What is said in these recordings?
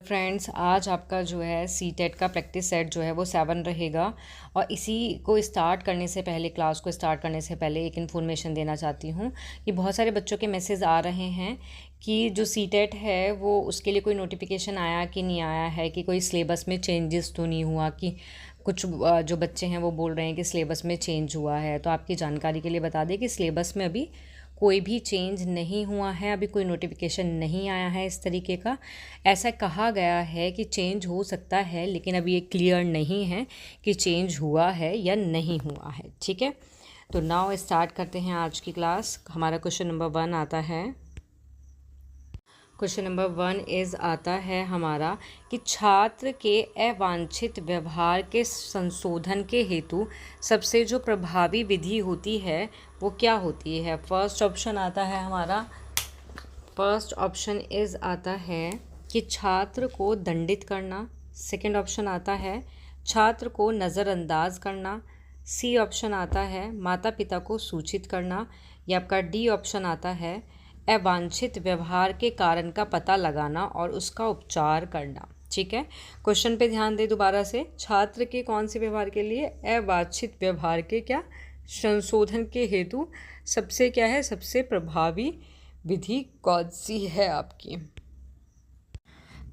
Friends, आज आपका जो है सीटेट का प्रैक्टिस सेट जो है वो 7 रहेगा। और इसी को स्टार्ट करने से पहले, क्लास को स्टार्ट करने से पहले एक इन्फॉर्मेशन देना चाहती हूँ कि बहुत सारे बच्चों के मैसेज आ रहे हैं कि जो सीटेट है वो उसके लिए कोई नोटिफिकेशन आया कि नहीं आया है, कि कोई सिलेबस में चेंजेस तो नहीं हुआ, कि कुछ जो बच्चे हैं वो बोल रहे हैं कि सिलेबस में चेंज हुआ है। तो आपकी जानकारी के लिए बता दें कि सिलेबस में अभी कोई भी चेंज नहीं हुआ है, अभी कोई नोटिफिकेशन नहीं आया है इस तरीके का। ऐसा कहा गया है कि चेंज हो सकता है, लेकिन अभी ये क्लियर नहीं है कि चेंज हुआ है या नहीं हुआ है। ठीक है, तो नाउ स्टार्ट करते हैं आज की क्लास। हमारा क्वेश्चन नंबर 1 आता है। क्वेश्चन नंबर 1 इज़ आता है हमारा कि छात्र के अवांछित व्यवहार के संशोधन के हेतु सबसे जो प्रभावी विधि होती है वो क्या होती है। फर्स्ट ऑप्शन आता है हमारा, फर्स्ट ऑप्शन इज़ आता है कि छात्र को दंडित करना। सेकंड ऑप्शन आता है छात्र को नज़रअंदाज करना। सी ऑप्शन आता है माता पिता को सूचित करना। या आपका डी ऑप्शन आता है अवांछित व्यवहार के कारण का पता लगाना और उसका उपचार करना। ठीक है, क्वेश्चन पे ध्यान दें दोबारा से। छात्र के कौन से व्यवहार के लिए? अवांछित व्यवहार के क्या संशोधन के हेतु सबसे क्या है, सबसे प्रभावी विधि कौन सी है आपकी?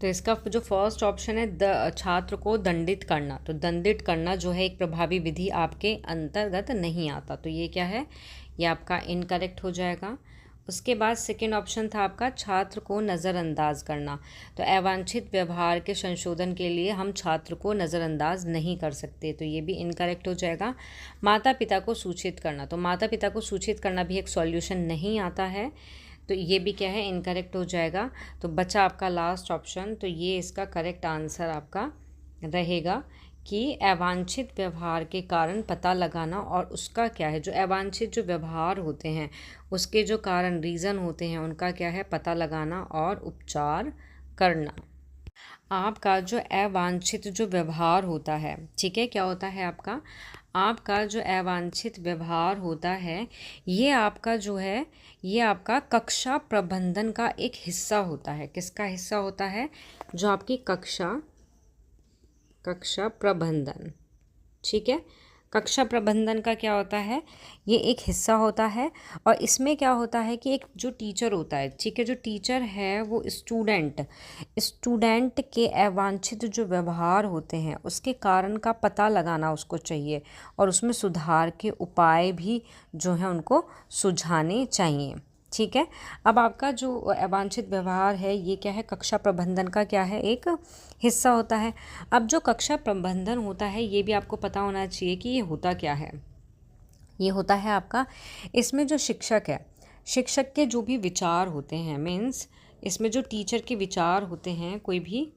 तो इसका जो फर्स्ट ऑप्शन है छात्र को दंडित करना, तो दंडित करना जो है एक प्रभावी विधि आपके अंतर्गत नहीं आता, तो ये क्या है, ये आपका इनकरेक्ट हो जाएगा। उसके बाद सेकेंड ऑप्शन था आपका छात्र को नज़रअंदाज करना। तो अवांछित व्यवहार के संशोधन के लिए हम छात्र को नज़रअंदाज नहीं कर सकते, तो ये भी इनकरेक्ट हो जाएगा। माता पिता को सूचित करना, तो माता पिता को सूचित करना भी एक सॉल्यूशन नहीं आता है, तो ये भी क्या है, इनकरेक्ट हो जाएगा। तो बचा आपका लास्ट ऑप्शन, तो ये इसका करेक्ट आंसर आपका रहेगा कि अवांछित व्यवहार के कारण पता लगाना और उसका क्या है, जो अवांछित जो व्यवहार होते हैं उसके जो कारण, रीज़न होते हैं, उनका क्या है, पता लगाना और उपचार करना। आपका जो अवांछित जो व्यवहार होता है, ठीक है, क्या होता है आपका जो अवांछित व्यवहार होता है, ये आपका जो है, ये आपका कक्षा प्रबंधन का एक हिस्सा होता है। किसका हिस्सा होता है? जो आपकी कक्षा प्रबंधन, ठीक है, कक्षा प्रबंधन का क्या होता है, ये एक हिस्सा होता है। और इसमें क्या होता है कि एक जो टीचर होता है, ठीक है, जो टीचर है वो स्टूडेंट के अवांछित जो व्यवहार होते हैं उसके कारण का पता लगाना उसको चाहिए, और उसमें सुधार के उपाय भी जो हैं उनको सुझाने चाहिए। ठीक है, अब आपका जो अवांछित व्यवहार है ये क्या है, कक्षा प्रबंधन का क्या है, एक हिस्सा होता है। अब जो कक्षा प्रबंधन होता है ये भी आपको पता होना चाहिए कि ये होता क्या है। ये होता है आपका, इसमें जो शिक्षक है, शिक्षक के जो भी विचार होते हैं, मीन्स इसमें जो टीचर के विचार होते हैं, कोई भी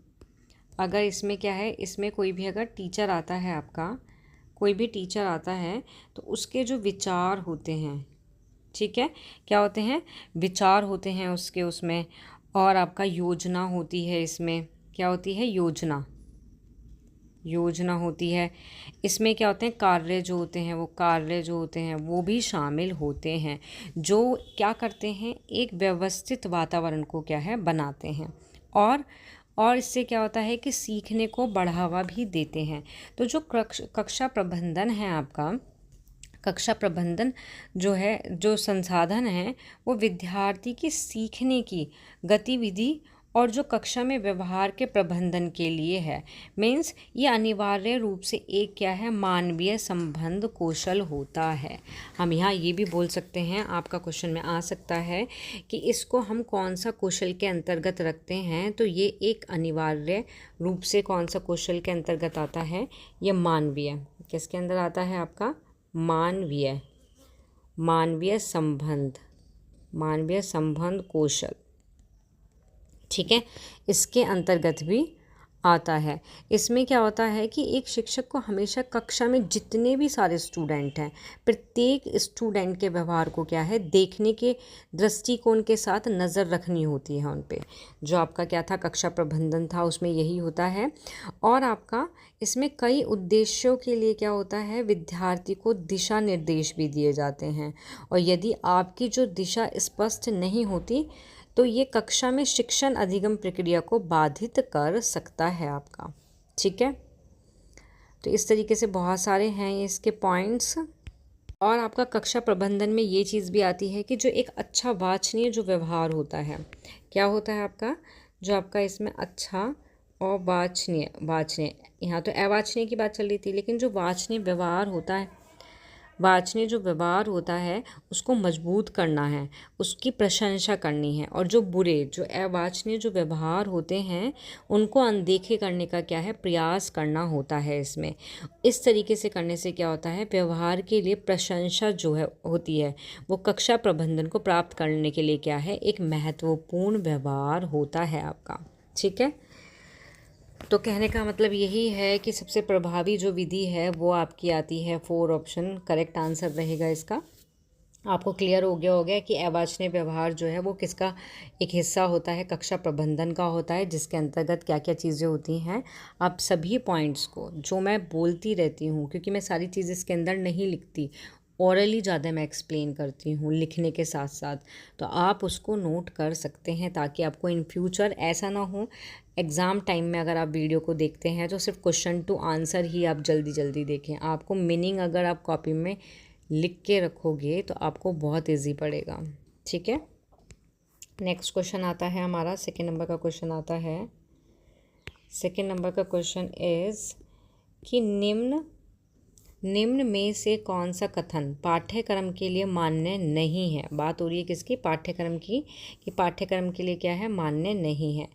अगर इसमें क्या है, इसमें कोई भी अगर टीचर आता है आपका, कोई भी टीचर आता है तो उसके जो विचार होते हैं, ठीक है, क्या होते हैं, विचार होते हैं उसके उसमें। और आपका योजना होती है, इसमें क्या होती है, योजना होती है। इसमें क्या होते हैं, कार्य जो होते हैं वो भी शामिल होते हैं, जो क्या करते हैं, एक व्यवस्थित वातावरण को क्या है, बनाते हैं। और इससे क्या होता है कि सीखने को बढ़ावा भी देते हैं। तो जो कक्षा प्रबंधन है आपका, कक्षा प्रबंधन जो है, जो संसाधन है वो विद्यार्थी की सीखने की गतिविधि और जो कक्षा में व्यवहार के प्रबंधन के लिए है। मीन्स ये अनिवार्य रूप से एक क्या है, मानवीय संबंध कौशल होता है। हम यहाँ ये भी बोल सकते हैं, आपका क्वेश्चन में आ सकता है कि इसको हम कौन सा कौशल के अंतर्गत रखते हैं, तो ये एक अनिवार्य रूप से कौन सा कौशल के अंतर्गत आता है, ये मानवीय, किसके अंदर आता है आपका, मानवीय संबंध कौशल, ठीक है, इसके अंतर्गत भी आता है। इसमें क्या होता है कि एक शिक्षक को हमेशा कक्षा में जितने भी सारे स्टूडेंट हैं, प्रत्येक स्टूडेंट के व्यवहार को क्या है, देखने के दृष्टिकोण के साथ नज़र रखनी होती है उन पे। जो आपका क्या था, कक्षा प्रबंधन था, उसमें यही होता है। और आपका इसमें कई उद्देश्यों के लिए क्या होता है, विद्यार्थी को दिशा निर्देश भी दिए जाते हैं। और यदि आपकी जो दिशा स्पष्ट नहीं होती, तो ये कक्षा में शिक्षण अधिगम प्रक्रिया को बाधित कर सकता है आपका। ठीक है, तो इस तरीके से बहुत सारे हैं इसके पॉइंट्स। और आपका कक्षा प्रबंधन में ये चीज़ भी आती है कि जो एक अच्छा वांछनीय जो व्यवहार होता है, क्या होता है आपका, जो आपका इसमें अच्छा और वांछनीय, वांछनीय यहाँ तो अवांछनीय की बात चल रही थी, लेकिन जो वांछनीय व्यवहार होता है, वांछनीय जो व्यवहार होता है उसको मजबूत करना है, उसकी प्रशंसा करनी है। और जो बुरे, जो अवांछनीय जो व्यवहार होते हैं उनको अनदेखे करने का क्या है, प्रयास करना होता है इसमें। इस तरीके से करने से क्या होता है, व्यवहार के लिए प्रशंसा जो है होती है वो कक्षा प्रबंधन को प्राप्त करने के लिए क्या है, एक महत्वपूर्ण व्यवहार होता है आपका। ठीक है, तो कहने का मतलब यही है कि सबसे प्रभावी जो विधि है वो आपकी आती है 4 ऑप्शन, करेक्ट आंसर रहेगा इसका। आपको क्लियर हो गया होगा कि अवांछनीय व्यवहार जो है वो किसका एक हिस्सा होता है, कक्षा प्रबंधन का होता है, जिसके अंतर्गत क्या क्या चीज़ें होती हैं। आप सभी पॉइंट्स को जो मैं बोलती रहती हूँ, क्योंकि मैं सारी चीज़ इसके अंदर नहीं लिखती, ओरली ज़्यादा मैं एक्सप्लेन करती हूँ लिखने के साथ साथ, तो आप उसको नोट कर सकते हैं ताकि आपको इन फ्यूचर ऐसा ना हो एग्ज़ाम टाइम में अगर आप वीडियो को देखते हैं तो सिर्फ क्वेश्चन टू आंसर ही आप जल्दी जल्दी देखें। आपको मीनिंग अगर आप कॉपी में लिख के रखोगे तो आपको बहुत इजी पड़ेगा। ठीक है, नेक्स्ट क्वेश्चन आता है हमारा, सेकेंड नंबर का क्वेश्चन आता है। सेकेंड नंबर का क्वेश्चन इज़ कि निम्न में से कौन सा कथन पाठ्यक्रम के लिए मान्य नहीं है। बात हो रही है किसकी, पाठ्यक्रम की, कि पाठ्यक्रम के लिए क्या है, मान्य नहीं है।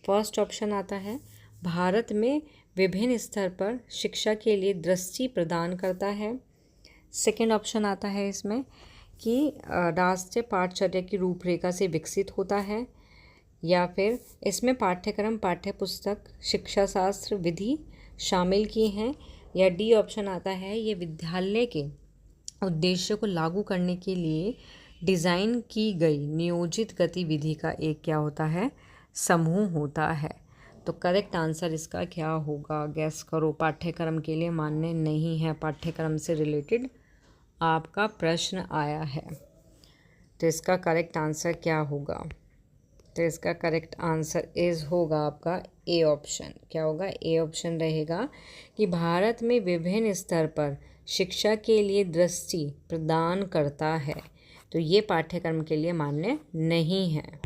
फर्स्ट ऑप्शन आता है, भारत में विभिन्न स्तर पर शिक्षा के लिए दृष्टि प्रदान करता है। सेकेंड ऑप्शन आता है इसमें कि राष्ट्रीय पाठचर्या की रूपरेखा से विकसित होता है, या फिर इसमें पाठ्यक्रम, पाठ्यपुस्तक, शिक्षा शास्त्र, विधि शामिल की हैं, या डी ऑप्शन आता है, ये विद्यालय के उद्देश्य को लागू करने के लिए डिज़ाइन की गई नियोजित गतिविधि का एक क्या होता है, समूह होता है। तो करेक्ट आंसर इसका क्या होगा, गैस करो। पाठ्यक्रम के लिए मान्य नहीं है, पाठ्यक्रम से रिलेटेड आपका प्रश्न आया है, तो इसका करेक्ट आंसर क्या होगा, तो इसका करेक्ट आंसर होगा आपका ए ऑप्शन। क्या होगा, ए ऑप्शन रहेगा कि भारत में विभिन्न स्तर पर शिक्षा के लिए दृष्टि प्रदान करता है, तो ये पाठ्यक्रम के लिए मान्य नहीं है।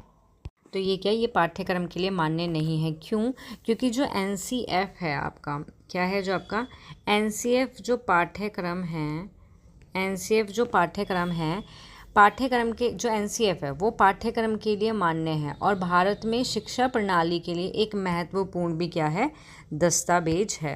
तो ये क्या, ये पाठ्यक्रम के लिए मान्य नहीं है। क्यों, क्योंकि जो एनसीएफ है आपका, क्या है, जो आपका एनसीएफ जो पाठ्यक्रम है, एनसीएफ जो पाठ्यक्रम है, पाठ्यक्रम के जो एनसीएफ है वो पाठ्यक्रम के लिए मान्य है और भारत में शिक्षा प्रणाली के लिए एक महत्वपूर्ण भी क्या है, दस्तावेज है।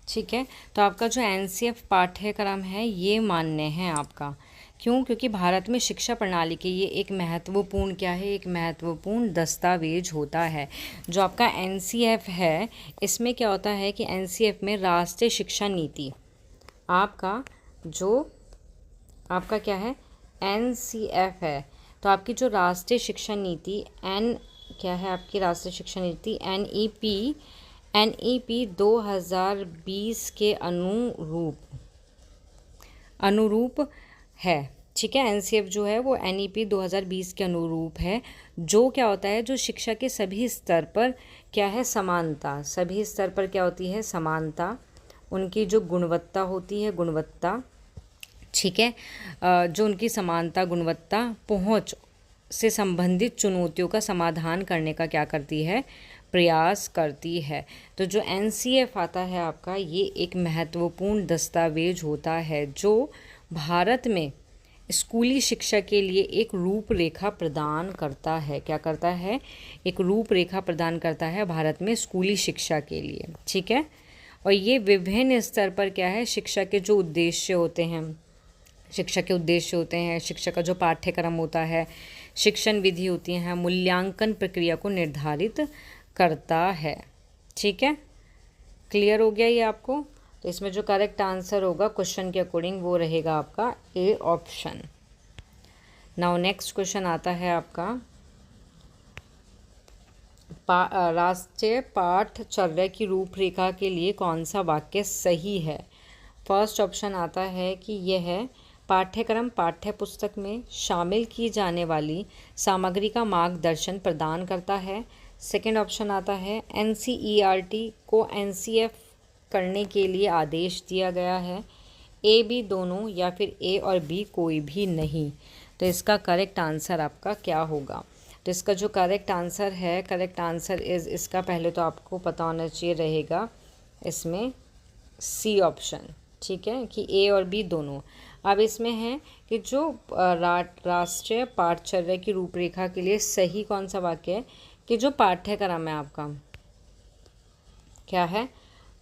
ठीक है, तो आपका जो एनसीएफ पाठ्यक्रम है ये मान्य है आपका। क्यों, क्योंकि भारत में शिक्षा प्रणाली के ये एक महत्वपूर्ण क्या है, एक महत्वपूर्ण दस्तावेज होता है। जो आपका एनसीएफ है इसमें क्या होता है कि एनसीएफ में राष्ट्रीय शिक्षा नीति, आपका जो आपका क्या है, एनसीएफ है, तो आपकी जो राष्ट्रीय शिक्षा नीति क्या है आपकी राष्ट्रीय शिक्षा नीति एनईपी 2020 के अनुरूप है। ठीक है, एनसीएफ जो है वो एनईपी 2020 के अनुरूप है, जो क्या होता है, जो शिक्षा के सभी स्तर पर क्या है, समानता, सभी स्तर पर क्या होती है, समानता, उनकी जो गुणवत्ता होती है, गुणवत्ता, ठीक है, जो उनकी समानता, गुणवत्ता, पहुंच से संबंधित चुनौतियों का समाधान करने का क्या करती है, प्रयास करती है। तो जो एनसीएफ आता है आपका, ये एक महत्वपूर्ण दस्तावेज होता है जो भारत में स्कूली शिक्षा के लिए एक रूपरेखा प्रदान करता है। क्या करता है, एक रूपरेखा प्रदान करता है भारत में स्कूली शिक्षा के लिए। ठीक है, और ये विभिन्न स्तर पर क्या है, शिक्षा के जो उद्देश्य होते हैं, शिक्षा के उद्देश्य होते हैं, शिक्षा का जो पाठ्यक्रम होता है, शिक्षण विधि होती हैं, मूल्यांकन प्रक्रिया को निर्धारित करता है। ठीक है, क्लियर हो गया ये आपको। तो इसमें जो करेक्ट आंसर होगा क्वेश्चन के अकॉर्डिंग वो रहेगा आपका A option. Now next question आता है आपका, राष्ट्रीय पाठचर्या की रूपरेखा के लिए कौन सा वाक्य सही है। फर्स्ट ऑप्शन आता है कि यह पाठ्यक्रम पाठ्य पुस्तक में शामिल की जाने वाली सामग्री का मार्गदर्शन प्रदान करता है। सेकंड ऑप्शन आता है एनसीईआरटी को एनसीएफ करने के लिए आदेश दिया गया है। ए बी दोनों या फिर ए और बी कोई भी नहीं। तो इसका करेक्ट आंसर आपका क्या होगा? तो इसका जो करेक्ट आंसर है, करेक्ट आंसर इज़, इसका पहले तो आपको पता होना चाहिए रहेगा इसमें सी ऑप्शन, ठीक है, कि ए और बी दोनों। अब इसमें है कि जो राष्ट्रीय पाठ्यचर्या की रूपरेखा के लिए सही कौन सा वाक्य है कि जो पाठ्यक्रम है आपका क्या है,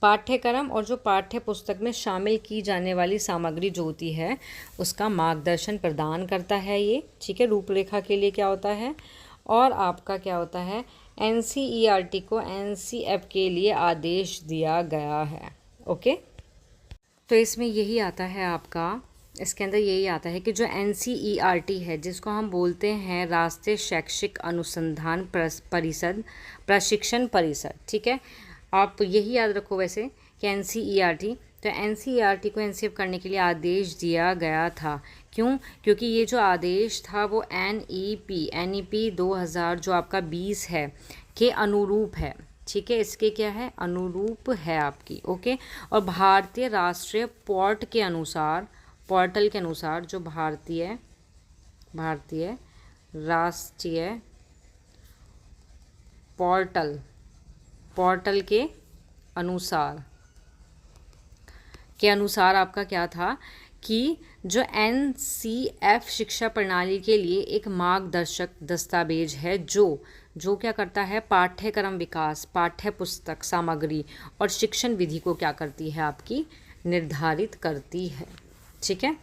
पाठ्यक्रम और जो पाठ्य पुस्तक में शामिल की जाने वाली सामग्री जो होती है उसका मार्गदर्शन प्रदान करता है ये, ठीक है। रूपरेखा के लिए क्या होता है, और आपका क्या होता है, एनसीईआरटी को एनसीएफ के लिए आदेश दिया गया है। ओके, तो इसमें यही आता है आपका, इसके अंदर यही आता है कि जो एनसीईआरटी है, जिसको हम बोलते हैं राष्ट्रीय शैक्षिक अनुसंधान परिषद, प्रशिक्षण परिषद, ठीक है। आप यही याद रखो वैसे कि एनसीईआरटी, तो एनसीईआरटी को एनसीएफ करने के लिए आदेश दिया गया था। क्यों? क्योंकि ये जो आदेश था वो एनईपी 2000 जो आपका 20 है के अनुरूप है, ठीक है। इसके क्या है, अनुरूप है आपकी। ओके, और भारतीय राष्ट्रीय पोर्टल के अनुसार जो भारतीय राष्ट्रीय पोर्टल के अनुसार आपका क्या था कि जो एनसीएफ शिक्षा प्रणाली के लिए एक मार्गदर्शक दस्तावेज है जो क्या करता है, पाठ्यक्रम विकास, पाठ्य पुस्तक सामग्री और शिक्षण विधि को क्या करती है, आपकी निर्धारित करती है, ठीक है।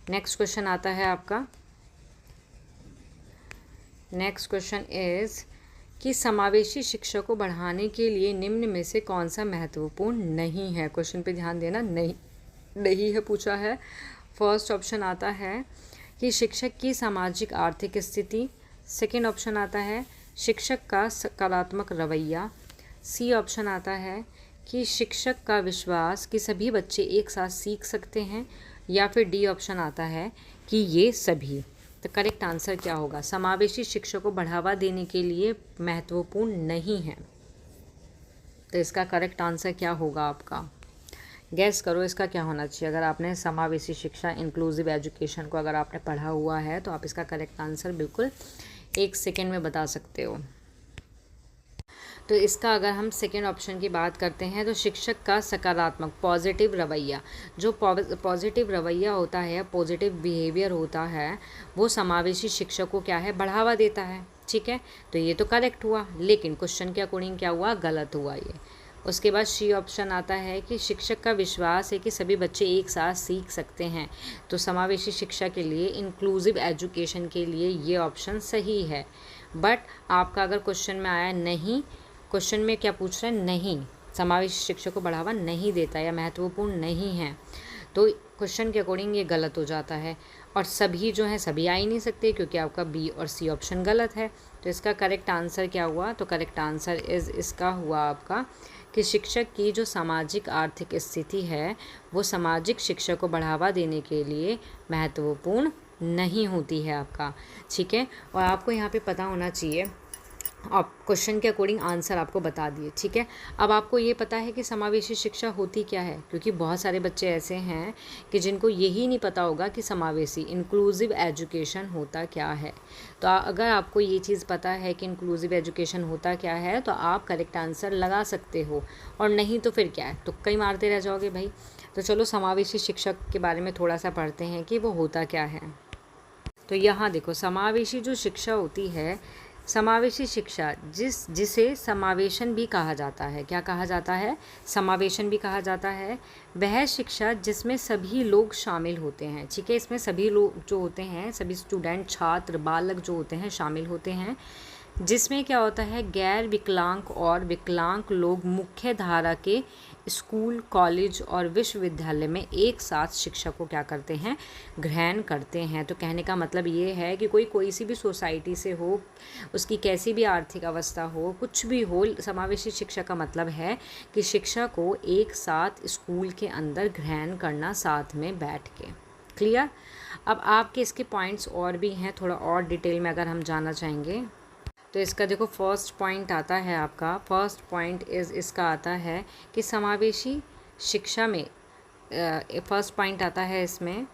नेक्स्ट क्वेश्चन आता है आपका, नेक्स्ट क्वेश्चन इज कि समावेशी शिक्षा को बढ़ाने के लिए निम्न में से कौन सा महत्वपूर्ण नहीं है। क्वेश्चन पे ध्यान देना, नहीं है पूछा है। फर्स्ट ऑप्शन आता है कि शिक्षक की सामाजिक आर्थिक स्थिति। सेकंड ऑप्शन आता है शिक्षक का सकारात्मक रवैया। सी ऑप्शन आता है कि शिक्षक का विश्वास कि सभी बच्चे एक साथ सीख सकते हैं, या फिर डी ऑप्शन आता है कि ये सभी। तो करेक्ट आंसर क्या होगा, समावेशी शिक्षा को बढ़ावा देने के लिए महत्वपूर्ण नहीं है। तो इसका करेक्ट आंसर क्या होगा आपका, गैस करो इसका क्या होना चाहिए। अगर आपने समावेशी शिक्षा, इंक्लूसिव एजुकेशन को अगर आपने पढ़ा हुआ है तो आप इसका करेक्ट आंसर बिल्कुल 1 सेकेंड में बता सकते हो। तो इसका अगर हम सेकेंड ऑप्शन की बात करते हैं तो शिक्षक का सकारात्मक पॉजिटिव रवैया, जो पॉजिटिव रवैया होता है, पॉजिटिव बिहेवियर होता है, वो समावेशी शिक्षा को क्या है, बढ़ावा देता है, ठीक है। तो ये तो करेक्ट हुआ, लेकिन क्वेश्चन के अकॉर्डिंग क्या हुआ, गलत हुआ ये। उसके बाद सी ऑप्शन आता है कि शिक्षक का विश्वास है कि सभी बच्चे एक साथ सीख सकते हैं। तो समावेशी शिक्षा के लिए, इंक्लूसिव एजुकेशन के लिए ये ऑप्शन सही है। बट आपका अगर क्वेश्चन में आया नहीं, क्वेश्चन में क्या पूछ रहे हैं, नहीं, समावेशी शिक्षा को बढ़ावा नहीं देता या महत्वपूर्ण नहीं है, तो क्वेश्चन के अकॉर्डिंग ये गलत हो जाता है। और सभी जो है सभी आ ही नहीं सकते, क्योंकि आपका बी और सी ऑप्शन गलत है। तो इसका करेक्ट आंसर क्या हुआ, तो करेक्ट आंसर इसका हुआ आपका कि शिक्षक की जो सामाजिक आर्थिक स्थिति है वो सामाजिक शिक्षा को बढ़ावा देने के लिए महत्वपूर्ण नहीं होती है आपका, ठीक है। और आपको यहाँ पे पता होना चाहिए, आप क्वेश्चन के अकॉर्डिंग आंसर आपको बता दिए, ठीक है। अब आपको ये पता है कि समावेशी शिक्षा होती क्या है, क्योंकि बहुत सारे बच्चे ऐसे हैं कि जिनको यही नहीं पता होगा कि समावेशी, इंक्लूसिव एजुकेशन होता क्या है। तो अगर आपको ये चीज़ पता है कि इंक्लूसिव एजुकेशन होता क्या है तो आप करेक्ट आंसर लगा सकते हो, और नहीं तो फिर क्या है, तुक्का ही मारते रह जाओगे भाई। तो चलो समावेशी शिक्षा के बारे में थोड़ा सा पढ़ते हैं कि वो होता क्या है। तो यहाँ देखो, समावेशी जो शिक्षा होती है, समावेशी शिक्षा जिसे समावेशन भी कहा जाता है, क्या कहा जाता है, समावेशन भी कहा जाता है, वह शिक्षा जिसमें सभी लोग शामिल होते हैं, ठीक है। इसमें सभी लोग जो होते हैं, सभी स्टूडेंट, छात्र, बालक जो होते हैं शामिल होते हैं, जिसमें क्या होता है, गैर विकलांग और विकलांग लोग मुख्य धारा के स्कूल, कॉलेज और विश्वविद्यालय में एक साथ शिक्षा को क्या करते हैं, ग्रहण करते हैं। तो कहने का मतलब ये है कि कोई सी भी सोसाइटी से हो, उसकी कैसी भी आर्थिक अवस्था हो, कुछ भी हो, समावेशी शिक्षा का मतलब है कि शिक्षा को एक साथ स्कूल के अंदर ग्रहण करना, साथ में बैठ के क्लियर। अब आपके इसके पॉइंट्स और भी हैं, थोड़ा और डिटेल में अगर हम जानना चाहेंगे तो इसका देखो फर्स्ट पॉइंट आता है आपका, फर्स्ट पॉइंट इसका आता है कि समावेशी शिक्षा में फर्स्ट पॉइंट आता है इसमें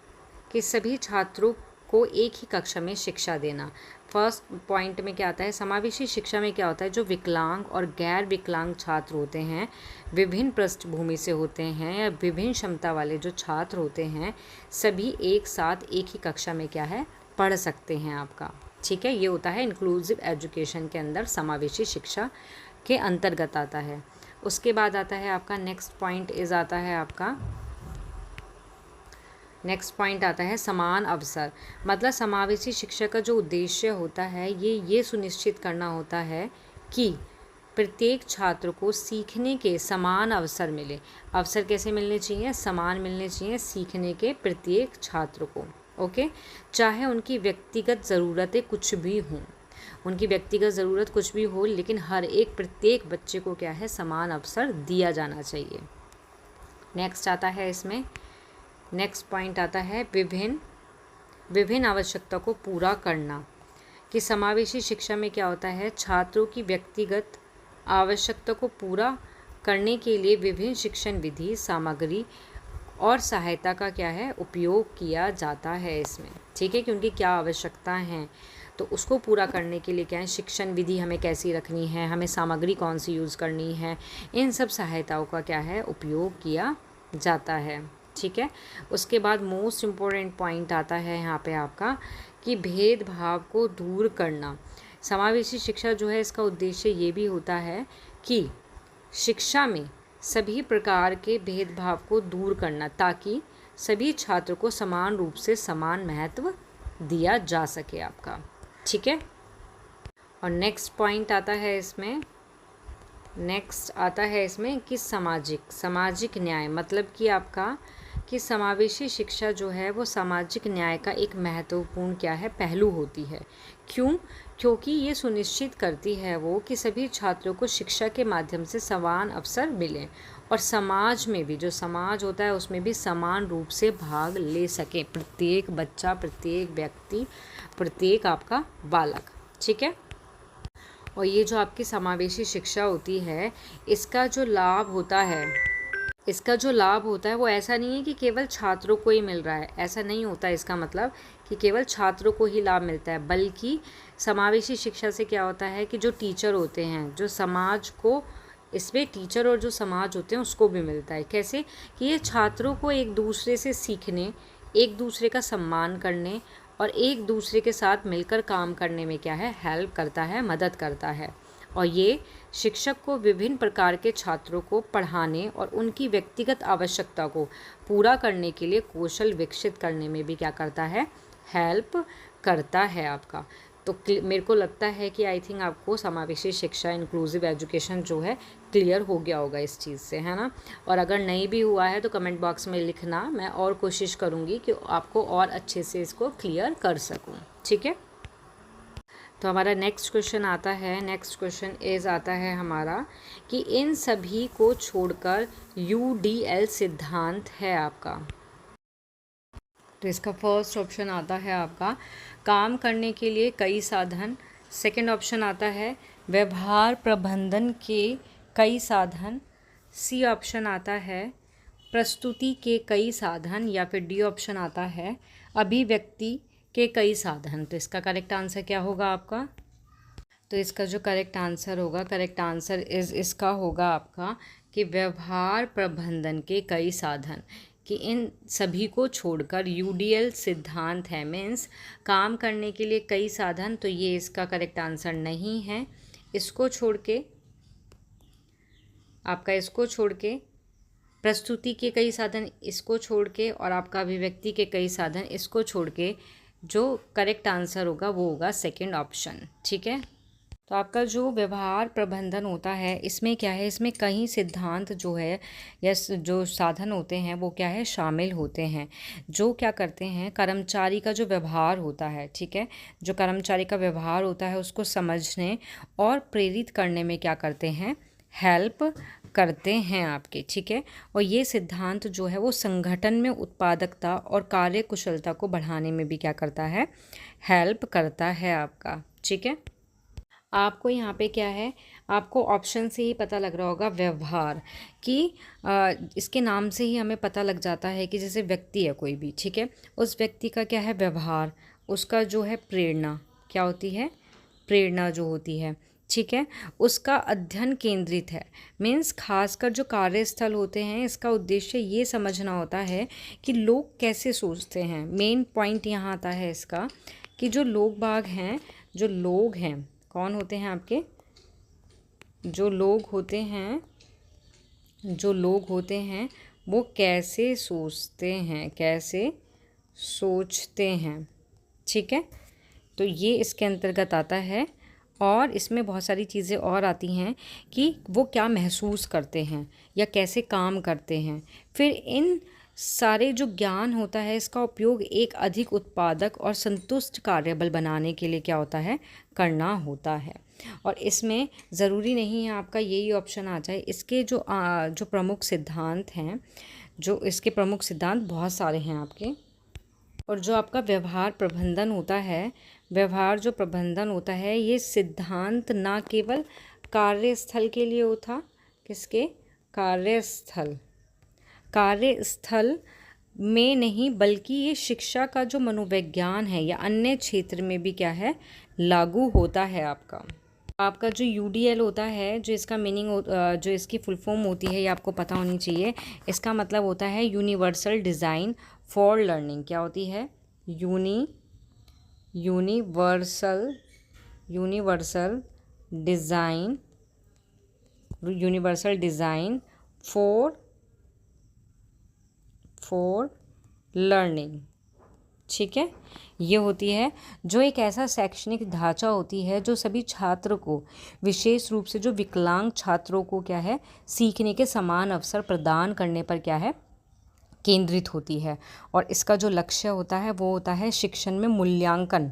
कि सभी छात्रों को एक ही कक्षा में शिक्षा देना। फर्स्ट पॉइंट में क्या आता है, समावेशी शिक्षा में क्या होता है, जो विकलांग और गैर विकलांग छात्र होते हैं, विभिन्न पृष्ठभूमि से होते हैं या विभिन्न क्षमता वाले जो छात्र होते हैं, सभी एक साथ एक ही कक्षा में क्या है पढ़ सकते हैं आपका। ठीक है, ये होता है इंक्लूसिव एजुकेशन के अंदर, समावेशी शिक्षा के अंतर्गत आता है। उसके बाद आता है आपका नेक्स्ट पॉइंट आता है आपका, नेक्स्ट पॉइंट आता है समान अवसर। मतलब समावेशी शिक्षा का जो उद्देश्य होता है ये सुनिश्चित करना होता है कि प्रत्येक छात्र को सीखने के समान अवसर मिले। अवसर कैसे मिलने चाहिए, समान मिलने चाहिए सीखने के प्रत्येक छात्र को। ओके, चाहे उनकी व्यक्तिगत ज़रूरतें कुछ भी हों, उनकी व्यक्तिगत ज़रूरत कुछ भी हो, लेकिन हर एक प्रत्येक बच्चे को क्या है समान अवसर दिया जाना चाहिए। नेक्स्ट आता है इसमें, नेक्स्ट पॉइंट आता है विभिन्न आवश्यकता को पूरा करना। कि समावेशी शिक्षा में क्या होता है, छात्रों की व्यक्तिगत आवश्यकता को पूरा करने के लिए विभिन्न शिक्षण विधि, सामग्री और सहायता का क्या है उपयोग किया जाता है इसमें। ठीक है, कि उनकी क्या आवश्यकता है तो उसको पूरा करने के लिए क्या है, शिक्षण विधि हमें कैसी रखनी है, हमें सामग्री कौन सी यूज़ करनी है, इन सब सहायताओं का क्या है उपयोग किया जाता है। ठीक है, उसके बाद मोस्ट इम्पोर्टेंट पॉइंट आता है यहाँ पे आपका कि भेदभाव को दूर करना। समावेशी शिक्षा जो है इसका उद्देश्य ये भी होता है कि शिक्षा में सभी प्रकार के भेदभाव को दूर करना, ताकि सभी छात्रों को समान रूप से समान महत्व दिया जा सके आपका। ठीक है, और नेक्स्ट पॉइंट आता है इसमें, नेक्स्ट आता है इसमें कि सामाजिक न्याय। मतलब कि आपका कि समावेशी शिक्षा जो है वो सामाजिक न्याय का एक महत्वपूर्ण क्या है पहलू होती है। क्यों? क्योंकि ये सुनिश्चित करती है वो कि सभी छात्रों को शिक्षा के माध्यम से समान अवसर मिलें और समाज में भी, जो समाज होता है उसमें भी समान रूप से भाग ले सके प्रत्येक बच्चा, प्रत्येक व्यक्ति, प्रत्येक आपका बालक। ठीक है, और ये जो आपकी समावेशी शिक्षा होती है इसका जो लाभ होता है, वो ऐसा नहीं है कि केवल छात्रों को ही मिल रहा है, ऐसा नहीं होता। इसका मतलब कि केवल छात्रों को ही लाभ मिलता है, बल्कि समावेशी शिक्षा से क्या होता है कि जो टीचर होते हैं, जो समाज को, इसमें टीचर और जो समाज होते हैं उसको भी मिलता है। कैसे? कि ये छात्रों को एक दूसरे से सीखने, एक दूसरे का सम्मान करने और एक दूसरे के साथ मिलकर काम करने में क्या है हेल्प करता है, मदद करता है। और ये शिक्षक को विभिन्न प्रकार के छात्रों को पढ़ाने और उनकी व्यक्तिगत आवश्यकता को पूरा करने के लिए कौशल विकसित करने में भी क्या करता है, हेल्प करता है आपका। तो मेरे को लगता है कि आई थिंक आपको समावेशी शिक्षा, इंक्लूसिव एजुकेशन जो है क्लियर हो गया होगा इस चीज़ से, है ना। और अगर नहीं भी हुआ है तो कमेंट बॉक्स में लिखना, मैं और कोशिश करूँगी कि आपको और अच्छे से इसको क्लियर कर सकूँ। ठीक है, तो हमारा नेक्स्ट क्वेश्चन आता है, नेक्स्ट क्वेश्चन आता है हमारा कि इन सभी को छोड़कर UDL सिद्धांत है आपका। तो इसका फर्स्ट ऑप्शन आता है आपका काम करने के लिए कई साधन, सेकंड ऑप्शन आता है व्यवहार प्रबंधन के कई साधन, सी ऑप्शन आता है प्रस्तुति के कई साधन, या फिर डी ऑप्शन आता है अभिव्यक्ति के कई साधन। तो इसका करेक्ट आंसर क्या होगा आपका? तो इसका जो करेक्ट आंसर होगा, करेक्ट आंसर इसका होगा आपका कि व्यवहार प्रबंधन के कई साधन। कि इन सभी को छोड़कर UDL सिद्धांत है, मीन्स काम करने के लिए कई साधन, तो ये इसका करेक्ट आंसर नहीं है। इसको छोड़ के आपका, इसको छोड़ के प्रस्तुति के कई साधन, इसको छोड़ के, और आपका अभिव्यक्ति के कई साधन, इसको छोड़ के जो करेक्ट आंसर होगा वो होगा सेकंड ऑप्शन। ठीक है, तो आपका जो व्यवहार प्रबंधन होता है इसमें क्या है, इसमें कई सिद्धांत जो है या जो साधन होते हैं वो क्या है शामिल होते हैं, जो क्या करते हैं कर्मचारी का जो व्यवहार होता है, ठीक है, जो कर्मचारी का व्यवहार होता है उसको समझने और प्रेरित करने में क्या करते हैं, हेल्प करते हैं आपके, ठीक है। और ये सिद्धांत जो है वो संगठन में उत्पादकता और कार्य कुशलता को बढ़ाने में भी क्या करता है, हेल्प करता है आपका, ठीक है। आपको यहाँ पे क्या है, आपको ऑप्शन से ही पता लग रहा होगा व्यवहार, कि इसके नाम से ही हमें पता लग जाता है कि जैसे व्यक्ति है कोई भी, ठीक है, उस व्यक्ति का क्या है व्यवहार, उसका जो है प्रेरणा क्या होती है, प्रेरणा जो होती है, ठीक है, उसका अध्ययन केंद्रित है। मीन्स खासकर जो कार्यस्थल होते हैं इसका उद्देश्य ये समझना होता है कि लोग कैसे सोचते हैं। मेन पॉइंट यहाँ आता है इसका कि जो लोग बाग हैं, जो लोग हैं, कौन होते हैं आपके, जो लोग होते हैं, जो लोग होते हैं वो कैसे सोचते हैं, कैसे सोचते हैं, ठीक है। तो ये इसके अंतर्गत आता है। और इसमें बहुत सारी चीज़ें और आती हैं कि वो क्या महसूस करते हैं या कैसे काम करते हैं। फिर इन सारे जो ज्ञान होता है इसका उपयोग एक अधिक उत्पादक और संतुष्ट कार्यबल बनाने के लिए क्या होता है, करना होता है। और इसमें ज़रूरी नहीं है आपका यही ऑप्शन आ जाए। इसके जो प्रमुख सिद्धांत हैं, जो इसके प्रमुख सिद्धांत बहुत सारे हैं आपके। और जो आपका व्यवहार प्रबंधन होता है, व्यवहार जो प्रबंधन होता है, ये सिद्धांत ना केवल कार्यस्थल के लिए होता, किसके, कार्यस्थल, कार्यस्थल में नहीं बल्कि ये शिक्षा का जो मनोविज्ञान है या अन्य क्षेत्र में भी क्या है, लागू होता है आपका। आपका जो UDL होता है, जो इसका मीनिंग जो इसकी फुल फॉर्म होती है ये आपको पता होनी चाहिए। इसका मतलब होता है यूनिवर्सल डिज़ाइन फॉर लर्निंग। क्या होती है, यूनिवर्सल डिज़ाइन फॉर लर्निंग, ठीक है। ये होती है जो एक ऐसा शैक्षणिक ढांचा होती है जो सभी छात्र को, विशेष रूप से जो विकलांग छात्रों को क्या है, सीखने के समान अवसर प्रदान करने पर क्या है, केंद्रित होती है। और इसका जो लक्ष्य होता है वो होता है शिक्षण में मूल्यांकन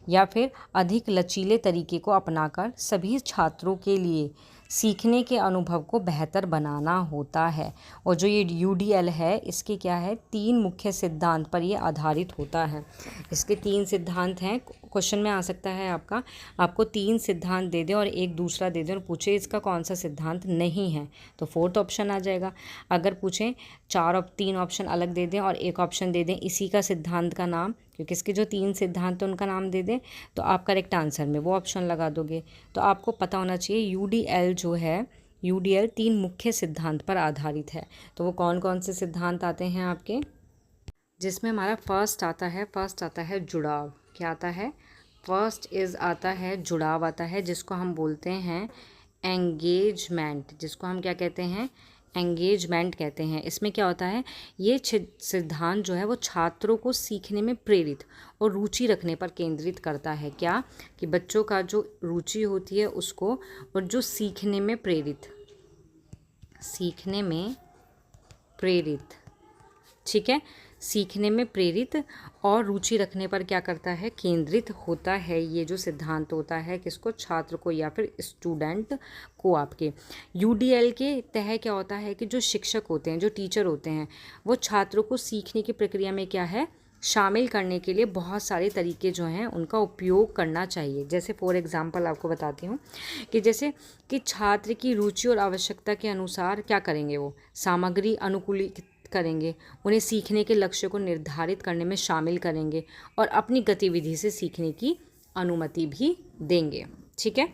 या फिर अधिक लचीले तरीके को अपनाकर सभी छात्रों के लिए सीखने के अनुभव को बेहतर बनाना होता है। और जो ये UDL है इसके क्या है, 3 मुख्य सिद्धांत पर ये आधारित होता है। इसके 3 सिद्धांत हैं। क्वेश्चन में आ सकता है आपको 3 सिद्धांत दे दें और एक दूसरा दे दें और पूछे इसका कौन सा सिद्धांत नहीं है, तो 4th ऑप्शन आ जाएगा। अगर पूछें 3 ऑप्शन अलग दे दें और एक ऑप्शन दे दें इसी का सिद्धांत का नाम, क्योंकि इसके जो 3 सिद्धांत हैं उनका नाम दे दें, तो आप करेक्ट आंसर में वो ऑप्शन लगा दोगे। तो आपको पता होना चाहिए UDL जो है, UDL 3 मुख्य सिद्धांत पर आधारित है। तो वो कौन कौन से सिद्धांत आते हैं आपके, जिसमें हमारा फर्स्ट आता है जुड़ाव। क्या आता है, फर्स्ट आता है जुड़ाव आता है, जिसको हम बोलते हैं एंगेजमेंट, जिसको हम क्या कहते हैं, एंगेजमेंट कहते हैं। इसमें क्या होता है, ये सिद्धांत जो है वो छात्रों को सीखने में प्रेरित और रुचि रखने पर केंद्रित करता है। क्या, कि बच्चों का जो रुचि होती है उसको, और जो सीखने में प्रेरित, ठीक है, सीखने में प्रेरित और रुचि रखने पर क्या करता है, केंद्रित होता है। ये जो सिद्धांत होता है किसको, छात्र को या फिर स्टूडेंट को। आपके UDL के तहत क्या होता है कि जो शिक्षक होते हैं, जो टीचर होते हैं, वो छात्रों को सीखने की प्रक्रिया में क्या है, शामिल करने के लिए बहुत सारे तरीके जो हैं उनका उपयोग करना चाहिए। जैसे फॉर एग्जांपल आपको बताती हूँ कि जैसे कि छात्र की रुचि और आवश्यकता के अनुसार क्या करेंगे, वो सामग्री अनुकूलित करेंगे, उन्हें सीखने के लक्ष्य को निर्धारित करने में शामिल करेंगे और अपनी गतिविधि से सीखने की अनुमति भी देंगे, ठीक है।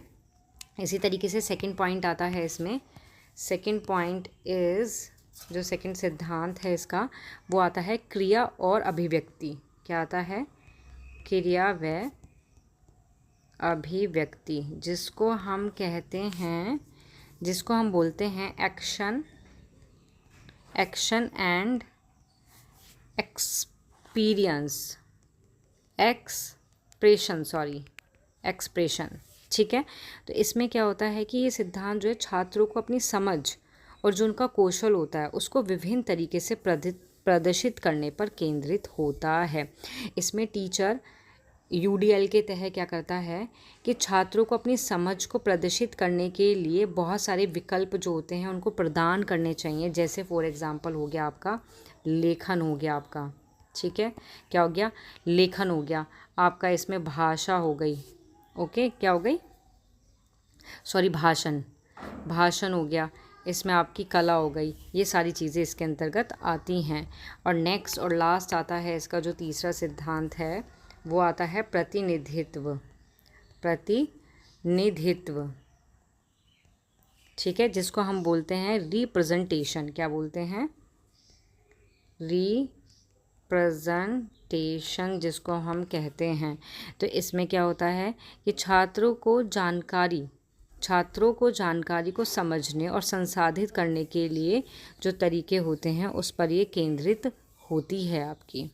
इसी तरीके से सेकंड पॉइंट आता है इसमें। सेकंड पॉइंट जो सेकंड सिद्धांत है इसका, वो आता है क्रिया और अभिव्यक्ति। क्या आता है, क्रिया व अभिव्यक्ति, जिसको हम बोलते हैं एक्शन एंड एक्सप्रेशन, ठीक है। तो इसमें क्या होता है कि ये सिद्धांत जो है छात्रों को अपनी समझ और जो उनका कौशल होता है उसको विभिन्न तरीके से प्रदर्शित करने पर केंद्रित होता है। इसमें टीचर यूडीएल के तहत क्या करता है कि छात्रों को अपनी समझ को प्रदर्शित करने के लिए बहुत सारे विकल्प जो होते हैं उनको प्रदान करने चाहिए। जैसे फॉर एग्जांपल हो गया आपका लेखन, हो गया आपका, ठीक है, क्या हो गया, लेखन हो गया आपका, इसमें भाषा हो गई, ओके, क्या हो गई, सॉरी, भाषण, भाषण हो गया, इसमें आपकी कला हो गई, ये सारी चीज़ें इसके अंतर्गत आती हैं। और नेक्स्ट और लास्ट आता है इसका जो तीसरा सिद्धांत है वो आता है प्रतिनिधित्व, प्रतिनिधित्व, ठीक है, जिसको हम बोलते हैं रिप्रेजेंटेशन। क्या बोलते हैं, रिप्रेजेंटेशन जिसको हम कहते हैं। तो इसमें क्या होता है कि छात्रों को जानकारी को समझने और संसाधित करने के लिए जो तरीके होते हैं उस पर ये केंद्रित होती है आपकी,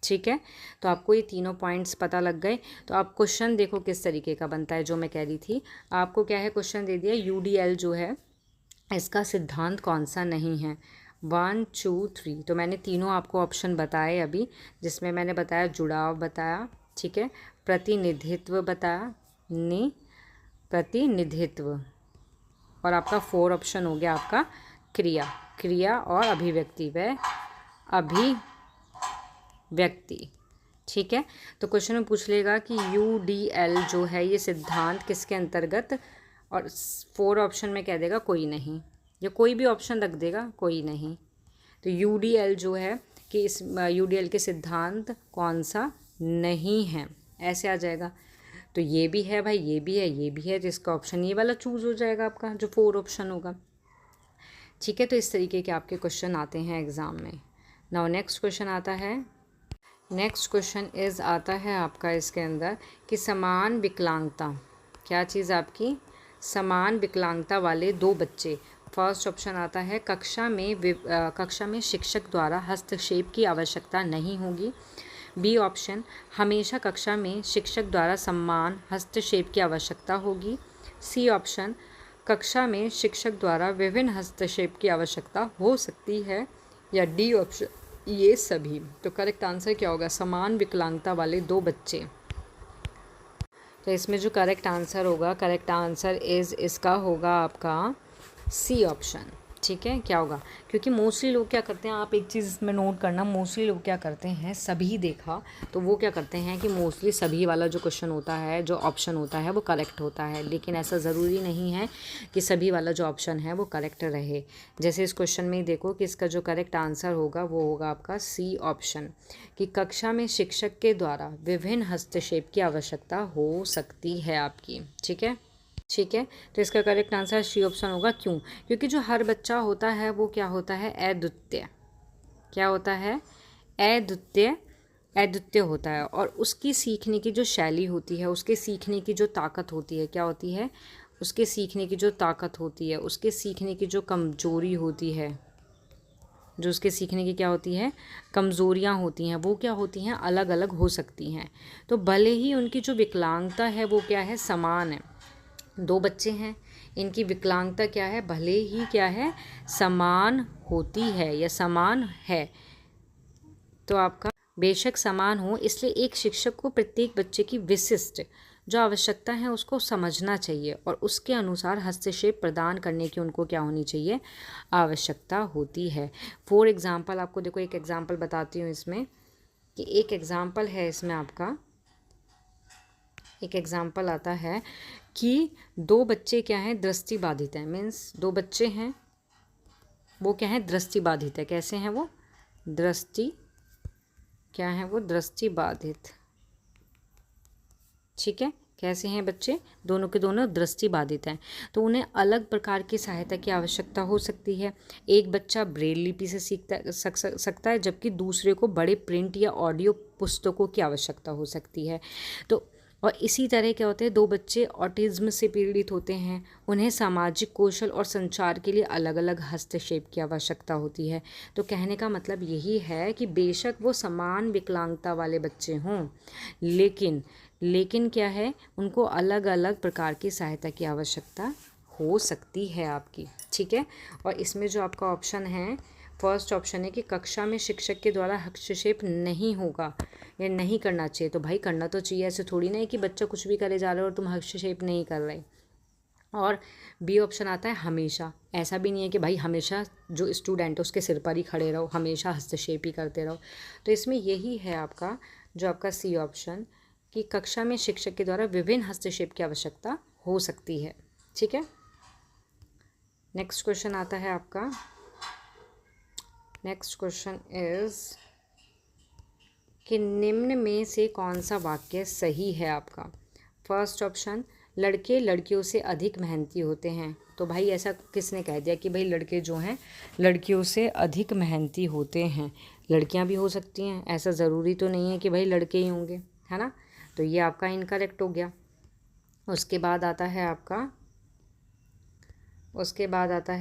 ठीक है। तो आपको ये तीनों पॉइंट्स पता लग गए। तो आप क्वेश्चन देखो किस तरीके का बनता है। जो मैं कह रही थी आपको, क्या है, क्वेश्चन दे दिया यूडीएल जो है इसका सिद्धांत कौन सा नहीं है, 1 2 3। तो मैंने तीनों आपको ऑप्शन बताए अभी, जिसमें मैंने बताया जुड़ाव बताया, ठीक है, प्रतिनिधित्व बताया, प्रतिनिधित्व, और आपका 4 ऑप्शन हो गया आपका क्रिया और अभिव्यक्ति, ठीक है। तो क्वेश्चन में पूछ लेगा कि यूडीएल जो है ये सिद्धांत किसके अंतर्गत, और 4 ऑप्शन में कह देगा कोई नहीं, या कोई भी ऑप्शन रख देगा कोई नहीं। तो यूडीएल जो है कि इस यूडीएल के सिद्धांत कौन सा नहीं है, ऐसे आ जाएगा। तो ये भी है भाई, ये भी है, ये भी है, जिसका ऑप्शन ये वाला चूज़ हो जाएगा आपका, जो 4 ऑप्शन होगा, ठीक है। तो इस तरीके के आपके क्वेश्चन आते हैं एग्ज़ाम में। नाउ नेक्स्ट क्वेश्चन आता है, नेक्स्ट क्वेश्चन आता है आपका इसके अंदर कि समान विकलांगता, क्या चीज़ आपकी, समान विकलांगता वाले 2 बच्चे। फर्स्ट ऑप्शन आता है कक्षा में शिक्षक द्वारा हस्तक्षेप की आवश्यकता नहीं होगी। बी ऑप्शन, हमेशा कक्षा में शिक्षक द्वारा समान हस्तक्षेप की आवश्यकता होगी। सी ऑप्शन, कक्षा में शिक्षक द्वारा विभिन्न हस्तक्षेप की आवश्यकता हो सकती है। या डी ऑप्शन, ये सभी। तो करेक्ट आंसर क्या होगा, समान विकलांगता वाले 2 बच्चे। तो इसमें जो करेक्ट आंसर होगा, करेक्ट आंसर इसका होगा आपका सी ऑप्शन, ठीक है। क्या होगा, क्योंकि मोस्टली लोग क्या करते हैं, आप एक चीज़ इसमें नोट करना, मोस्टली लोग क्या करते हैं, सभी देखा तो वो क्या करते हैं कि मोस्टली सभी वाला जो क्वेश्चन होता है, जो ऑप्शन होता है वो करेक्ट होता है, लेकिन ऐसा ज़रूरी नहीं है कि सभी वाला जो ऑप्शन है वो करेक्ट रहे। जैसे इस क्वेश्चन में ही देखो कि इसका जो करेक्ट आंसर होगा वो होगा आपका सी ऑप्शन, कि कक्षा में शिक्षक के द्वारा विभिन्न हस्तक्षेप की आवश्यकता हो सकती है आपकी, ठीक है, ठीक है। तो इसका करेक्ट आंसर सी ऑप्शन होगा। क्यों, क्योंकि जो हर बच्चा होता है वो क्या होता है, अद्वितीय, क्या होता है, अद्वितीय होता है, और उसकी सीखने की जो शैली होती है, उसके सीखने की जो ताकत होती है, क्या होती है, उसके सीखने की जो ताकत होती है, उसके सीखने की जो कमजोरी होती है, जो उसके सीखने की क्या होती है, कमज़ोरियाँ होती हैं, वो क्या होती हैं, अलग अलग हो सकती हैं। तो भले ही उनकी जो विकलांगता है वो क्या है, समान है, 2 बच्चे हैं, इनकी विकलांगता क्या है, भले ही क्या है, समान होती है या समान है। तो आपका बेशक समान हो, इसलिए एक शिक्षक को प्रत्येक बच्चे की विशिष्ट जो आवश्यकता है उसको समझना चाहिए और उसके अनुसार हस्तक्षेप प्रदान करने की उनको क्या होनी चाहिए, आवश्यकता होती है। फॉर एग्ज़ाम्पल आपको देखो, एक एग्ज़ाम्पल बताती हूँ इसमें, कि एक एग्ज़ाम्पल है इसमें आपका, एक एग्ज़ाम्पल आता है कि 2 बच्चे क्या हैं, दृष्टिबाधित हैं, मीन्स 2 बच्चे हैं वो क्या है, दृष्टिबाधित है। कैसे हैं वो, क्या है वो, दृष्टिबाधित, ठीक है। कैसे हैं बच्चे, दोनों के दोनों दृष्टिबाधित हैं, तो उन्हें अलग प्रकार की सहायता की आवश्यकता हो सकती है। एक बच्चा ब्रेल लिपि से सकता है, जबकि दूसरे को बड़े प्रिंट या ऑडियो पुस्तकों की आवश्यकता हो सकती है। तो और इसी तरह क्या होते हैं, 2 बच्चे ऑटिज्म से पीड़ित होते हैं, उन्हें सामाजिक कौशल और संचार के लिए अलग अलग हस्तक्षेप की आवश्यकता होती है। तो कहने का मतलब यही है कि बेशक वो समान विकलांगता वाले बच्चे हों, लेकिन क्या है, उनको अलग अलग प्रकार की सहायता की आवश्यकता हो सकती है आपकी, ठीक है। और इसमें जो आपका ऑप्शन है फर्स्ट ऑप्शन है कि कक्षा में शिक्षक के द्वारा हस्तक्षेप नहीं होगा या नहीं करना चाहिए। तो भाई करना तो चाहिए, ऐसे थोड़ी ना है कि बच्चा कुछ भी करे जा रहा है और तुम हस्तक्षेप नहीं कर रहे। और बी ऑप्शन आता है हमेशा। ऐसा भी नहीं है कि भाई हमेशा जो स्टूडेंट है उसके सिर पर ही खड़े रहो, हमेशा हस्तक्षेप ही करते रहो। तो इसमें यही है आपका जो आपका सी ऑप्शन, कि कक्षा में शिक्षक के द्वारा विभिन्न हस्तक्षेप की आवश्यकता हो सकती है। ठीक है, नेक्स्ट क्वेश्चन आता है आपका। नेक्स्ट क्वेश्चन इज कि निम्न में से कौन सा वाक्य सही है आपका। फर्स्ट ऑप्शन, लड़के लड़कियों से अधिक मेहनती होते हैं। तो भाई ऐसा किसने कह दिया कि भाई लड़के जो हैं लड़कियों से अधिक मेहनती होते हैं। लड़कियां भी हो सकती हैं, ऐसा ज़रूरी तो नहीं है कि भाई लड़के ही होंगे, है ना। तो ये आपका इनकरेक्ट हो गया। उसके बाद आता है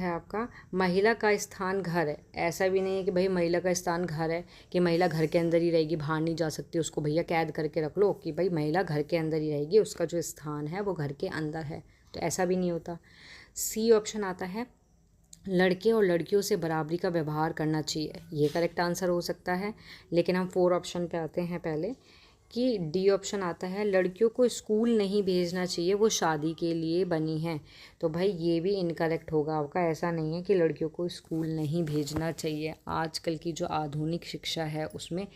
आपका महिला का स्थान घर है। ऐसा भी नहीं है कि भाई महिला का स्थान घर है कि महिला घर के अंदर ही रहेगी, बाहर नहीं जा सकती, उसको भैया कैद करके रख लो कि भाई महिला घर के अंदर ही रहेगी, उसका जो स्थान है वो घर के अंदर है। तो ऐसा भी नहीं होता। सी ऑप्शन आता है, लड़के और लड़कियों से बराबरी का व्यवहार करना चाहिए। ये करेक्ट आंसर हो सकता है। लेकिन हम 4 ऑप्शन पे आते हैं पहले, कि डी ऑप्शन आता है, लड़कियों को स्कूल नहीं भेजना चाहिए, वो शादी के लिए बनी हैं। तो भाई ये भी इनकरेक्ट होगा आपका। ऐसा नहीं है कि लड़कियों को स्कूल नहीं भेजना चाहिए। आजकल की जो आधुनिक शिक्षा है उसमें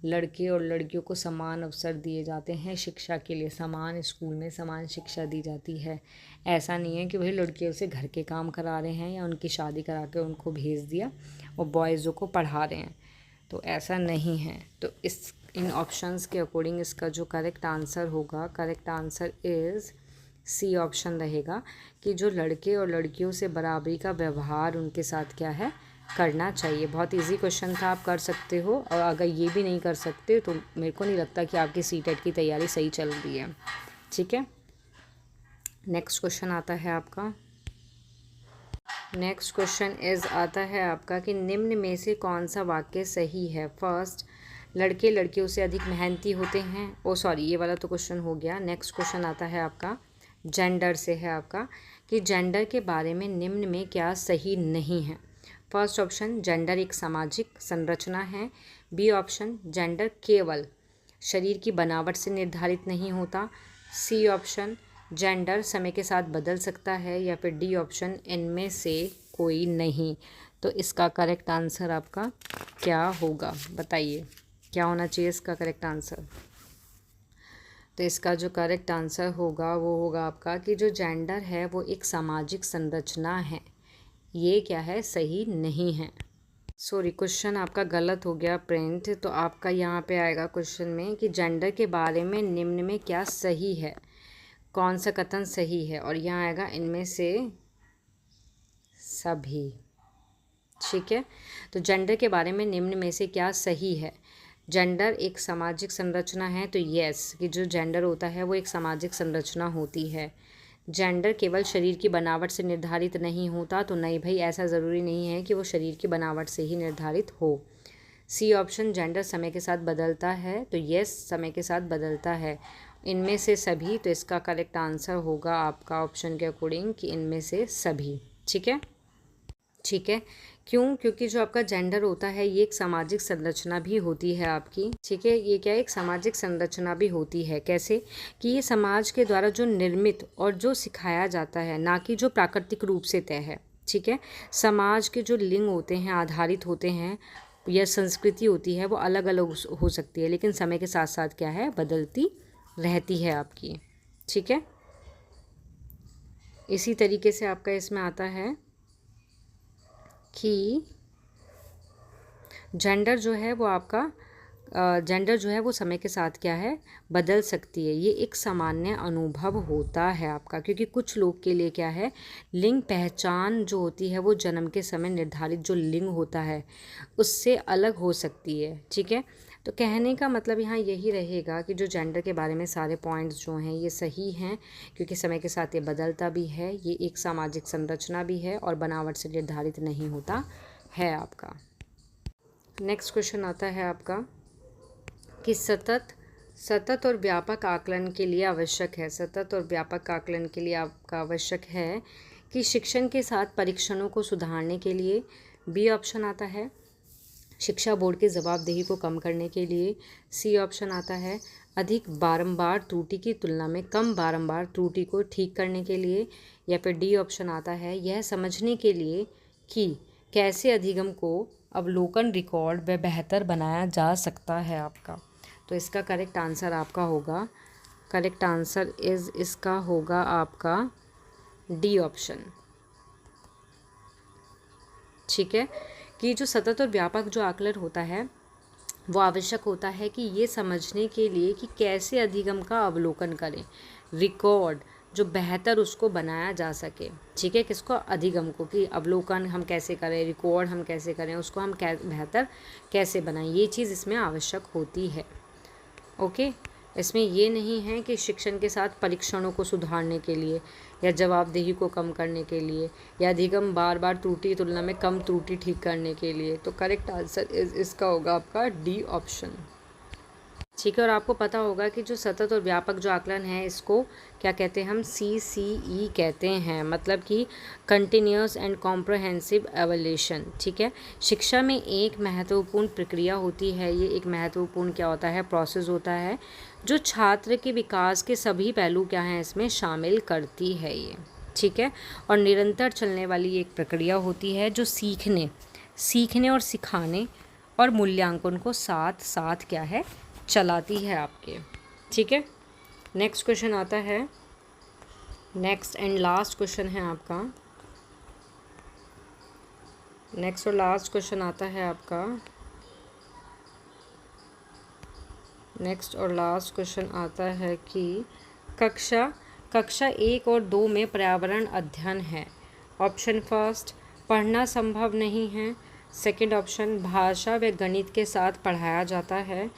लड़के और लड़कियों को समान अवसर दिए जाते हैं शिक्षा के लिए, समान स्कूल में समान शिक्षा दी जाती है। ऐसा नहीं है कि भाई लड़कियों से घर के काम करा रहे हैं या उनकी शादी करा के उनको भेज दिया और बॉयज़ों को पढ़ा रहे हैं। तो ऐसा नहीं है। तो इन ऑप्शंस के अकॉर्डिंग इसका जो करेक्ट आंसर होगा, correct answer is C option रहेगा, कि जो लड़के और लड़कियों से बराबरी का व्यवहार उनके साथ क्या है, करना चाहिए। बहुत इजी क्वेश्चन था, आप कर सकते हो। और अगर ये भी नहीं कर सकते तो मेरे को नहीं लगता कि आपकी सीटेट की तैयारी सही चल रही है। ठीक है, नेक्स्ट क्वेश्चन आता है आपका। नेक्स्ट क्वेश्चन आता है आपका कि निम्न में से कौन सा वाक्य सही है। फर्स्ट, लड़के लड़कियों से अधिक मेहनती होते हैं। सॉरी, ये वाला तो क्वेश्चन हो गया। नेक्स्ट क्वेश्चन आता है आपका, जेंडर से है आपका, कि जेंडर के बारे में निम्न में क्या सही नहीं है। फर्स्ट ऑप्शन, जेंडर एक सामाजिक संरचना है। बी ऑप्शन, जेंडर केवल शरीर की बनावट से निर्धारित नहीं होता। सी ऑप्शन, जेंडर समय के साथ बदल सकता है। या फिर डी ऑप्शन, इनमें से कोई नहीं। तो इसका करेक्ट आंसर आपका क्या होगा, बताइए क्या होना चाहिए इसका करेक्ट आंसर। तो इसका जो करेक्ट आंसर होगा वो होगा आपका कि जो जेंडर है वो एक सामाजिक संरचना है। ये क्या है, सही नहीं है। सॉरी, क्वेश्चन आपका गलत हो गया प्रिंट। तो आपका यहाँ पे आएगा क्वेश्चन में कि जेंडर के बारे में निम्न में क्या सही है, कौन सा कथन सही है। और यहाँ आएगा इनमें से सभी। ठीक है, तो जेंडर के बारे में निम्न में से क्या सही है। जेंडर एक सामाजिक संरचना है, तो यस, कि जो जेंडर होता है वो एक सामाजिक संरचना होती है। जेंडर केवल शरीर की बनावट से निर्धारित नहीं होता, तो नहीं भाई, ऐसा ज़रूरी नहीं है कि वो शरीर की बनावट से ही निर्धारित हो। सी ऑप्शन, जेंडर समय के साथ बदलता है, तो यस, समय के साथ बदलता है। इनमें से सभी, तो इसका करेक्ट आंसर होगा आपका ऑप्शन के अकॉर्डिंग कि इनमें से सभी। ठीक है, ठीक है, क्यों, क्योंकि जो आपका जेंडर होता है ये एक सामाजिक संरचना भी होती है आपकी। ठीक है, ये क्या है, एक सामाजिक संरचना भी होती है। कैसे, कि ये समाज के द्वारा जो निर्मित और जो सिखाया जाता है, ना कि जो प्राकृतिक रूप से तय है। ठीक है, समाज के जो लिंग होते हैं आधारित होते हैं, या संस्कृति होती है वो अलग अलग हो सकती है, लेकिन समय के साथ साथ क्या है, बदलती रहती है आपकी। ठीक है, इसी तरीके से आपका इसमें आता है कि जेंडर जो है वो आपका जेंडर जो है वो समय के साथ क्या है, बदल सकती है। ये एक सामान्य अनुभव होता है आपका, क्योंकि कुछ लोग के लिए क्या है, लिंग पहचान जो होती है वो जन्म के समय निर्धारित जो लिंग होता है उससे अलग हो सकती है। ठीक है, तो कहने का मतलब यहाँ यही रहेगा कि जो जेंडर के बारे में सारे पॉइंट्स जो हैं ये सही हैं, क्योंकि समय के साथ ये बदलता भी है, ये एक सामाजिक संरचना भी है और बनावट से निर्धारित नहीं होता है आपका। नेक्स्ट क्वेश्चन आता है आपका कि सतत और व्यापक आकलन के लिए आवश्यक है। सतत और व्यापक आकलन के लिए आपका आवश्यक है कि शिक्षण के साथ परीक्षणों को सुधारने के लिए बी ऑप्शन आता है शिक्षा बोर्ड की जवाबदेही को कम करने के लिए। सी ऑप्शन आता है अधिक बारंबार त्रुटि की तुलना में कम बारंबार त्रुटि को ठीक करने के लिए। या फिर डी ऑप्शन आता है यह समझने के लिए कि कैसे अधिगम को अवलोकन रिकॉर्ड व बेहतर बनाया जा सकता है आपका। तो इसका करेक्ट आंसर आपका होगा, करेक्ट आंसर इसका होगा आपका डी ऑप्शन। ठीक है, कि जो सतत और व्यापक जो आकलन होता है वो आवश्यक होता है कि ये समझने के लिए कि कैसे अधिगम का अवलोकन करें, रिकॉर्ड जो बेहतर उसको बनाया जा सके। ठीक है, किसको? अधिगम को, कि अवलोकन हम कैसे करें, रिकॉर्ड हम कैसे करें, उसको हम बेहतर कैसे बनाएं, ये चीज़ इसमें आवश्यक होती है। ओके, इसमें ये नहीं है कि शिक्षण के साथ परीक्षणों को सुधारने के लिए या जवाबदेही को कम करने के लिए या अधिगम बार बार त्रुटि तुलना में कम त्रुटि ठीक करने के लिए। तो करेक्ट आंसर इसका होगा आपका डी ऑप्शन। ठीक है, और आपको पता होगा कि जो सतत और व्यापक जो आकलन है इसको क्या कहते हैं? हम CCE कहते हैं, मतलब कि कंटिन्यूस एंड कॉम्प्रहेंसिव एवल्यूशन। ठीक है, शिक्षा में एक महत्वपूर्ण प्रक्रिया होती है, ये एक महत्वपूर्ण क्या होता है? प्रोसेस होता है जो छात्र के विकास के सभी पहलू क्या हैं इसमें शामिल करती है ये। ठीक है, और निरंतर चलने वाली एक प्रक्रिया होती है जो सीखने और सिखाने और मूल्यांकन को साथ साथ क्या है? चलाती है आपके। ठीक है, नेक्स्ट क्वेश्चन आता है, नेक्स्ट एंड लास्ट क्वेश्चन है आपका, नेक्स्ट और लास्ट क्वेश्चन आता है आपका, नेक्स्ट और लास्ट क्वेश्चन आता है कि कक्षा 1 और 2 में पर्यावरण अध्ययन है। ऑप्शन फर्स्ट पढ़ना संभव नहीं है, सेकंड ऑप्शन भाषा व गणित के साथ पढ़ाया जाता है,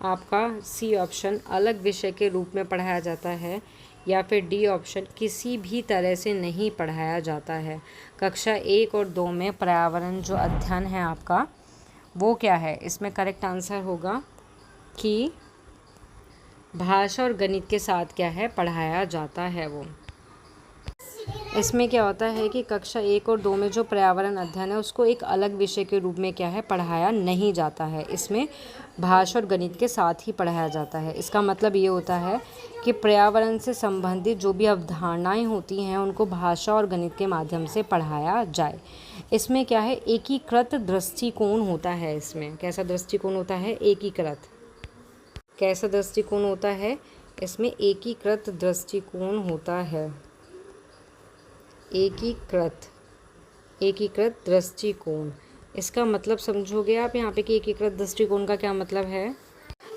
आपका सी ऑप्शन अलग विषय के रूप में पढ़ाया जाता है, या फिर डी ऑप्शन किसी भी तरह से नहीं पढ़ाया जाता है। कक्षा 1 और 2 में पर्यावरण जो अध्ययन है आपका वो क्या है? इसमें करेक्ट आंसर होगा कि भाषा और गणित के साथ क्या है? पढ़ाया जाता है वो। इसमें क्या होता है कि कक्षा 1 और 2 में जो पर्यावरण अध्ययन है उसको एक अलग विषय के रूप में क्या है? पढ़ाया नहीं जाता है, इसमें भाषा और गणित के साथ ही पढ़ाया जाता है। इसका मतलब ये होता है कि पर्यावरण से संबंधित जो भी अवधारणाएं होती हैं उनको भाषा और गणित के माध्यम से पढ़ाया जाए। इसमें क्या है? एकीकृत दृष्टिकोण होता है। इसमें कैसा दृष्टिकोण होता है? एकीकृत। कैसा दृष्टिकोण होता है? इसमें एकीकृत दृष्टिकोण होता है, एकीकृत दृष्टिकोण। इसका मतलब समझोगे आप यहाँ पे कि एकीकृत दृष्टिकोण का क्या मतलब है?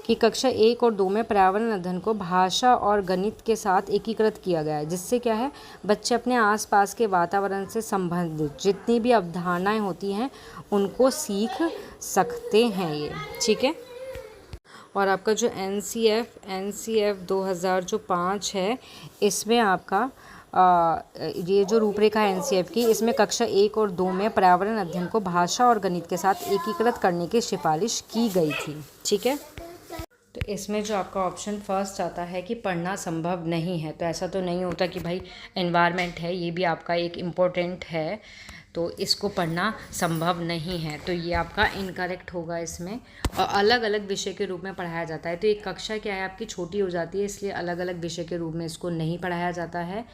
कि कक्षा 1 और 2 में पर्यावरण अध्ययन को भाषा और गणित के साथ एकीकृत किया गया है, जिससे क्या है? बच्चे अपने आसपास के वातावरण से संबंधित जितनी भी अवधारणाएं होती हैं उनको सीख सकते हैं ये। ठीक है, और आपका जो NCF 2005 है इसमें आपका ये जो रूपरेखा है NCF की, इसमें कक्षा 1 और 2 में पर्यावरण अध्ययन को भाषा और गणित के साथ एकीकृत करने की सिफारिश की गई थी। ठीक है, तो इसमें जो आपका ऑप्शन फर्स्ट आता है कि पढ़ना संभव नहीं है, तो ऐसा तो नहीं होता कि भाई एनवायरनमेंट है ये भी आपका एक इम्पोर्टेंट है तो इसको पढ़ना संभव नहीं है, तो ये आपका इनकरेक्ट होगा इसमें। और अलग अलग विषय के रूप में पढ़ाया जाता है, तो एक कक्षा क्या है आपकी छोटी हो जाती है, इसलिए अलग अलग विषय के रूप में इसको नहीं पढ़ाया जाता है,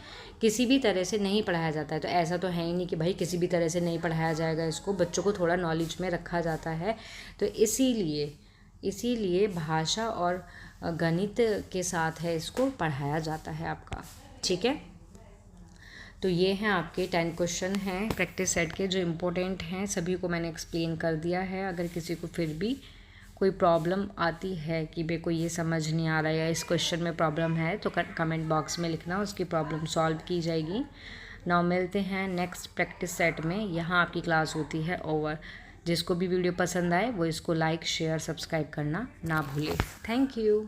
किसी भी तरह से नहीं पढ़ाया जाता है। तो ऐसा तो है ही नहीं कि भाई किसी भी तरह से नहीं पढ़ाया जाएगा इसको, बच्चों को थोड़ा नॉलेज में रखा जाता है। तो इसीलिए भाषा और गणित के साथ है इसको पढ़ाया जाता है आपका। ठीक है, तो ये हैं आपके 10 क्वेश्चन हैं प्रैक्टिस सेट के जो इम्पोर्टेंट हैं, सभी को मैंने एक्सप्लेन कर दिया है। अगर किसी को फिर भी कोई प्रॉब्लम आती है कि मेरे को ये समझ नहीं आ रहा है या इस क्वेश्चन में प्रॉब्लम है तो कमेंट बॉक्स में लिखना, उसकी प्रॉब्लम सॉल्व की जाएगी। नाउ मिलते हैं नेक्स्ट प्रैक्टिस सेट में, यहाँ आपकी क्लास होती है ओवर। जिसको भी वीडियो पसंद आए वो इसको लाइक शेयर सब्सक्राइब करना ना भूले। Thank you.